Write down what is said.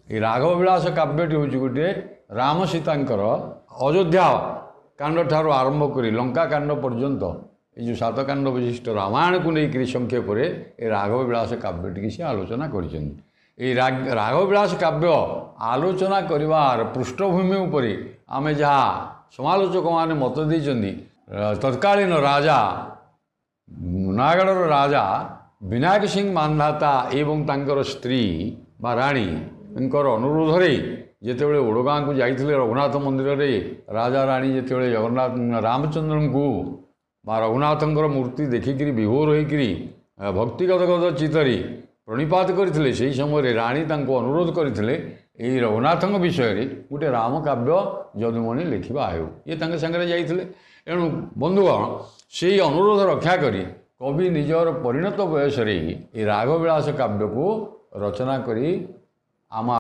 ये राघव विलास काव्यटी हूँ गोटे राम सीतांकर अयोध्या कांड ठारू आरंभ कर लंका कांड पर्यंत ये जो 7 कांड विशिष्ट रामायण को लेकर संक्षेप ये राघव विलास काव्यटी से आलोचना कर राघव विलास काव्य आलोचना कर पृष्ठभूमि उपर आम जहाँ समालोचक मैंने मत देते तत्कालीन राजा नयागढ़ राजा विनायक सिंह मानधाता एवं तांकर स्त्री बा राणी अनुरोध जितेबाला ओडगाँ को जाते रघुनाथ मंदिर रे राजा राणी जितेबाला जगन्नाथ रामचंद्र को बा रघुनाथ मूर्ति देखिक विभोर होकर भक्तिगत चित्तरे प्रणिपात करते से समय राणी अनुरोध करते रघुनाथ विषय गोटे राम काव्य जदुमणि लिखा आयो ये सांगे जाते एणु बंधुगण से अनुरोध रक्षा करी कवि निजर परिणत बयस राघव विलास काव्य को रचना करी आम